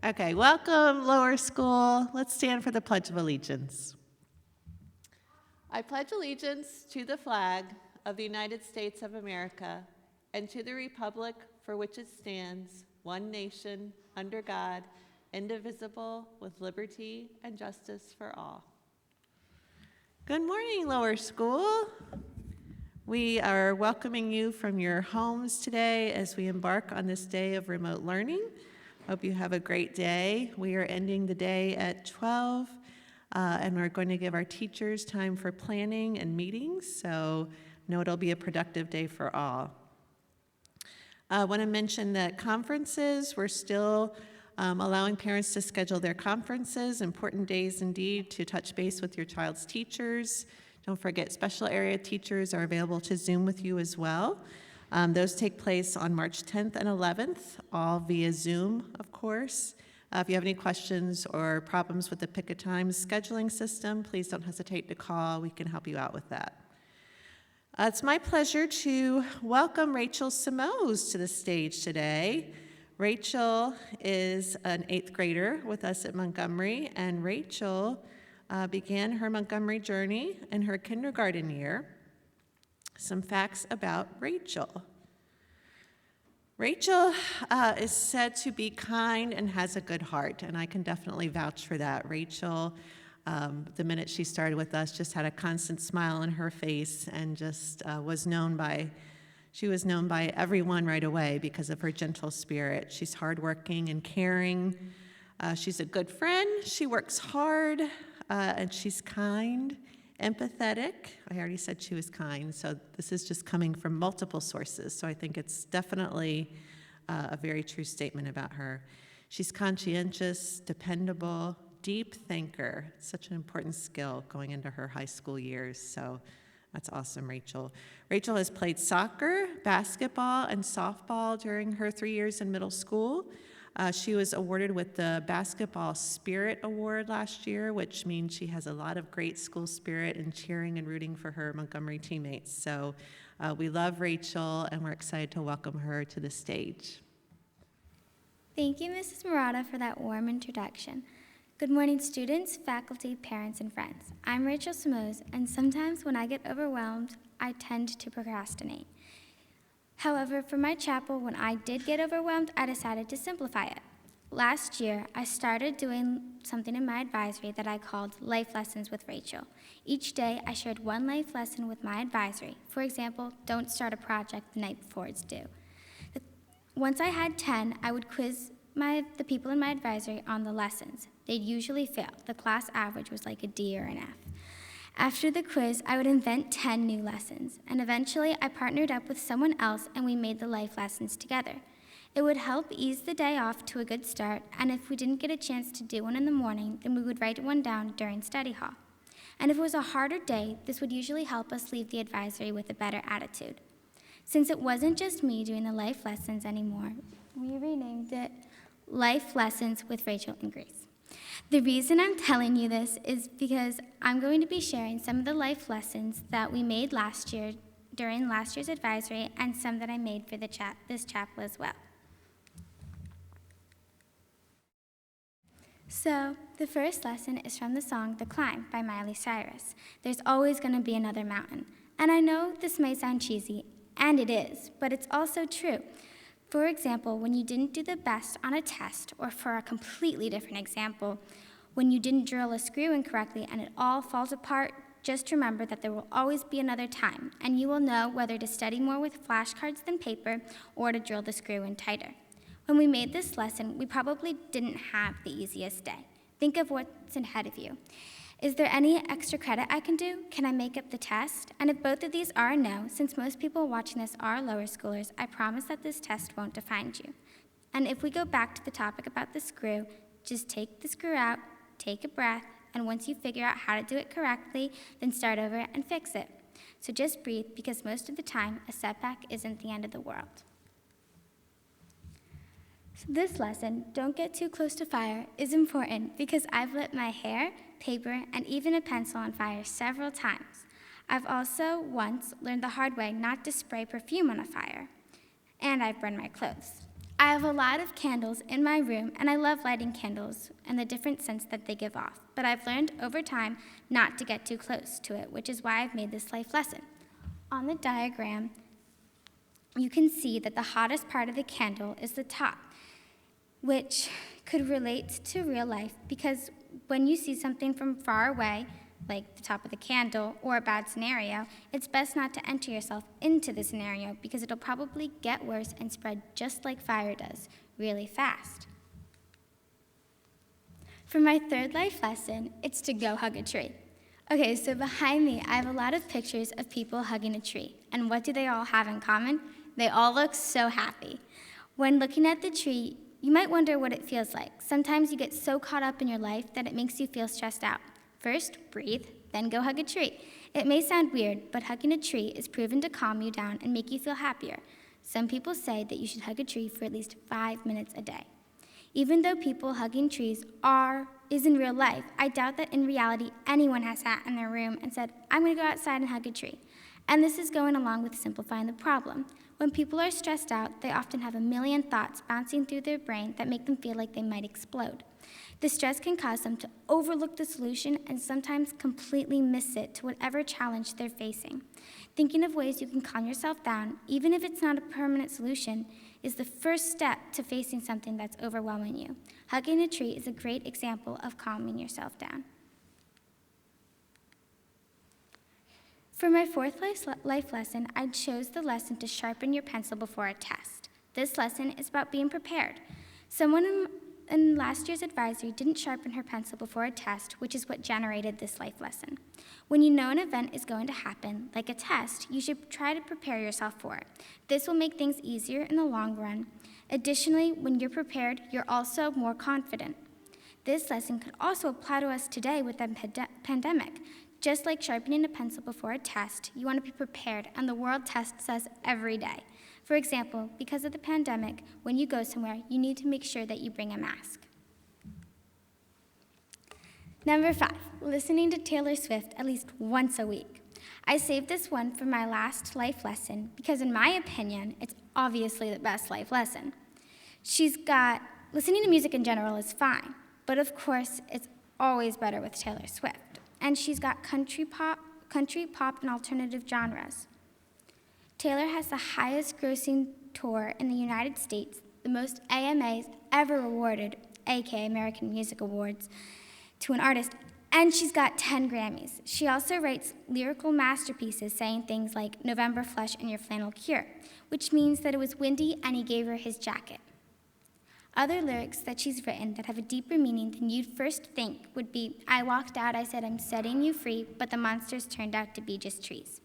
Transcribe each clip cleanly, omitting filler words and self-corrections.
Okay, welcome, lower school. Let's stand for the Pledge of Allegiance. I pledge allegiance to the flag of the United States of America and to the republic for which it stands, one nation, under God, indivisible, with liberty and justice for all. Good morning, lower school. We are welcoming you from your homes today as we embark on this day of remote learning. Hope you have a great day. We are ending the day at 12, and we're going to give our teachers time for planning and meetings, so know it'll be a productive day for all. I want to mention that conferences, we're still allowing parents to schedule their conferences, important days indeed to touch base with your child's teachers. Don't forget, special area teachers are available to Zoom with you as well. Those take place on March 10th and 11th, all via Zoom, of course. If you have any questions or problems with the Pick a Time scheduling system, please don't hesitate to call. We can help you out with that. It's my pleasure to welcome Rachael Simoes to the stage today. Rachael is an 8th grader with us at Montgomery, and Rachael began her Montgomery journey in her kindergarten year. Some facts about Rachael. Rachael is said to be kind and has a good heart, and I can definitely vouch for that. Rachael, the minute she started with us, just had a constant smile on her face and just was known by everyone right away because of her gentle spirit. She's hardworking and caring. She's a good friend. She works hard, and she's kind. Empathetic. I already said she was kind, so this is just coming from multiple sources, so I think it's definitely a very true statement about her. She's conscientious, dependable, deep thinker. Such an important skill going into her high school years, so that's awesome, Rachael. Rachael has played soccer, basketball, and softball during her 3 years in middle school. She was awarded with the Basketball Spirit Award last year, which means she has a lot of great school spirit and cheering and rooting for her Montgomery teammates. So we love Rachael, and we're excited to welcome her to the stage. Thank you, Mrs. Murata, for that warm introduction. Good morning, students, faculty, parents, and friends. I'm Rachael Simoes, and sometimes when I get overwhelmed, I tend to procrastinate. However, for my chapel, when I did get overwhelmed, I decided to simplify it. Last year, I started doing something in my advisory that I called Life Lessons with Rachael. Each day, I shared one life lesson with my advisory. For example, don't start a project the night before it's due. Once I had 10, I would quiz the people in my advisory on the lessons. They'd usually fail. The class average was like a D or an F. After the quiz, I would invent 10 new lessons, and eventually I partnered up with someone else and we made the life lessons together. It would help ease the day off to a good start, and if we didn't get a chance to do one in the morning, then we would write one down during study hall. And if it was a harder day, this would usually help us leave the advisory with a better attitude. Since it wasn't just me doing the life lessons anymore, we renamed it Life Lessons with Rachael and Grace. The reason I'm telling you this is because I'm going to be sharing some of the life lessons that we made last year during last year's advisory and some that I made for this chapel as well. So, the first lesson is from the song The Climb by Miley Cyrus. There's always going to be another mountain. And I know this may sound cheesy, and it is, but it's also true. For example, when you didn't do the best on a test, or for a completely different example, when you didn't drill a screw in correctly and it all falls apart, just remember that there will always be another time, and you will know whether to study more with flashcards than paper or to drill the screw in tighter. When we made this lesson, we probably didn't have the easiest day. Think of what's ahead of you. Is there any extra credit I can do? Can I make up the test? And if both of these are a no, since most people watching this are lower schoolers, I promise that this test won't define you. And if we go back to the topic about the screw, just take the screw out, take a breath, and once you figure out how to do it correctly, then start over and fix it. So just breathe, because most of the time, a setback isn't the end of the world. So this lesson, don't get too close to fire, is important because I've lit my hair, paper, and even a pencil on fire several times. I've also once learned the hard way not to spray perfume on a fire, and I've burned my clothes. I have a lot of candles in my room, and I love lighting candles and the different scents that they give off. But I've learned over time not to get too close to it, which is why I've made this life lesson. On the diagram, you can see that the hottest part of the candle is the top, which could relate to real life because when you see something from far away, like the top of the candle or a bad scenario, it's best not to enter yourself into the scenario because it'll probably get worse and spread just like fire does, really fast. For my third life lesson, it's to go hug a tree. Okay, so behind me, I have a lot of pictures of people hugging a tree. And what do they all have in common? They all look so happy. When looking at the tree, you might wonder what it feels like. Sometimes you get so caught up in your life that it makes you feel stressed out. First, breathe, then go hug a tree. It may sound weird, but hugging a tree is proven to calm you down and make you feel happier. Some people say that you should hug a tree for at least 5 minutes a day. Even though people hugging trees is in real life, I doubt that in reality anyone has sat in their room and said, I'm going to go outside and hug a tree. And this is going along with simplifying the problem. When people are stressed out, they often have a million thoughts bouncing through their brain that make them feel like they might explode. The stress can cause them to overlook the solution and sometimes completely miss it to whatever challenge they're facing. Thinking of ways you can calm yourself down, even if it's not a permanent solution, is the first step to facing something that's overwhelming you. Hugging a tree is a great example of calming yourself down. For my fourth life lesson, I chose the lesson to sharpen your pencil before a test. This lesson is about being prepared. Someone in last year's advisory didn't sharpen her pencil before a test, which is what generated this life lesson. When you know an event is going to happen, like a test, you should try to prepare yourself for it. This will make things easier in the long run. Additionally, when you're prepared, you're also more confident. This lesson could also apply to us today with the pandemic. Just like sharpening a pencil before a test, you want to be prepared, and the world tests us every day. For example, because of the pandemic, when you go somewhere, you need to make sure that you bring a mask. Number 5, listening to Taylor Swift at least once a week. I saved this one for my last life lesson because in my opinion, it's obviously the best life lesson. Listening to music in general is fine, but of course, it's always better with Taylor Swift. And she's got country pop, and alternative genres. Taylor has the highest grossing tour in the United States, the most AMAs ever awarded, aka American Music Awards, to an artist, and she's got 10 Grammys. She also writes lyrical masterpieces saying things like November flush and your flannel cure, which means that it was windy and he gave her his jacket. Other lyrics that she's written that have a deeper meaning than you'd first think would be, I walked out, I said I'm setting you free, but the monsters turned out to be just trees.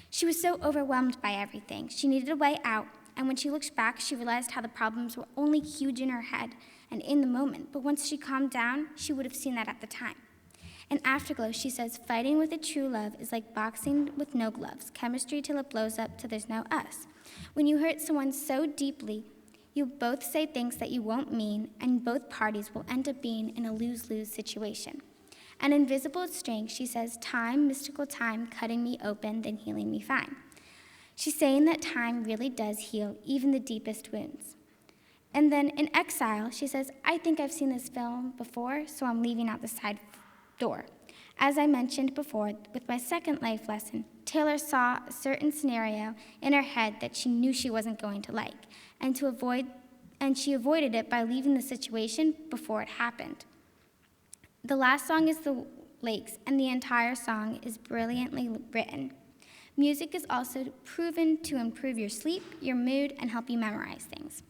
She was so overwhelmed by everything. She needed a way out, and when she looked back, she realized how the problems were only huge in her head and in the moment, but once she calmed down, she would have seen that at the time. In Afterglow, she says, fighting with a true love is like boxing with no gloves, chemistry till it blows up till there's no us. When you hurt someone so deeply, you both say things that you won't mean, and both parties will end up being in a lose-lose situation. And Invisible String, she says, time, mystical time, cutting me open, then healing me fine. She's saying that time really does heal even the deepest wounds. And then in Exile, she says, I think I've seen this film before, so I'm leaving out the side door. As I mentioned before, with my second life lesson, Taylor saw a certain scenario in her head that she knew she wasn't going to like, and she avoided it by leaving the situation before it happened. The last song is The Lakes, and the entire song is brilliantly written. Music is also proven to improve your sleep, your mood, and help you memorize things.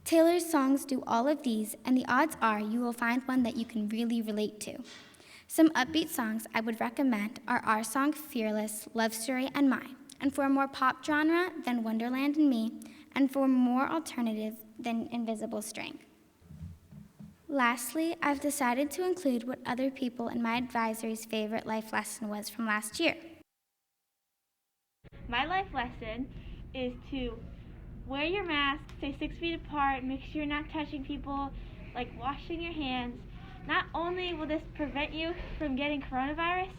Taylor's songs do all of these, and the odds are you will find one that you can really relate to. Some upbeat songs I would recommend are our song Fearless, Love Story, and Mine. And for a more pop genre, then Wonderland and Me, and for more alternative, than Invisible String. Lastly, I've decided to include what other people in my advisory's favorite life lesson was from last year. My life lesson is to wear your mask, stay 6 feet apart, make sure you're not touching people, like washing your hands. Not only will this prevent you from getting coronavirus,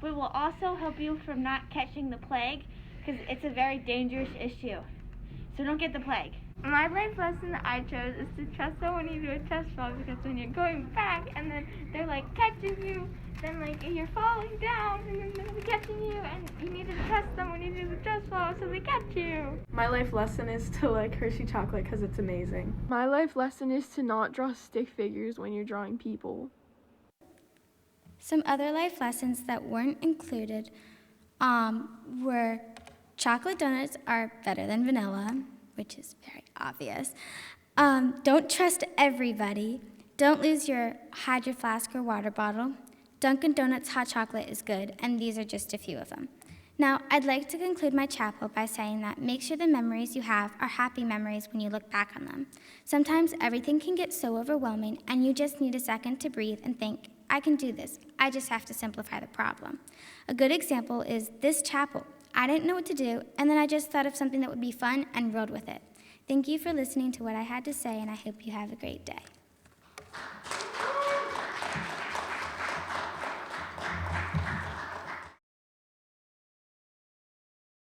but it will also help you from not catching the plague, because it's a very dangerous issue. So don't get the plague. My life lesson that I chose is to trust someone when you do a test fall, because when you're going back and then they're like catching you, then like you're falling down and then they're catching you, and you need to trust them when you do the test fall so they catch you. My life lesson is to like Hershey chocolate because it's amazing. My life lesson is to not draw stick figures when you're drawing people. Some other life lessons that weren't included were chocolate donuts are better than vanilla, which is very obvious. Don't trust everybody. Don't lose your Hydro Flask or water bottle. Dunkin' Donuts hot chocolate is good, and these are just a few of them. Now, I'd like to conclude my chapel by saying that make sure the memories you have are happy memories when you look back on them. Sometimes everything can get so overwhelming, and you just need a second to breathe and think, I can do this. I just have to simplify the problem. A good example is this chapel. I didn't know what to do, and then I just thought of something that would be fun and rolled with it. Thank you for listening to what I had to say, and I hope you have a great day.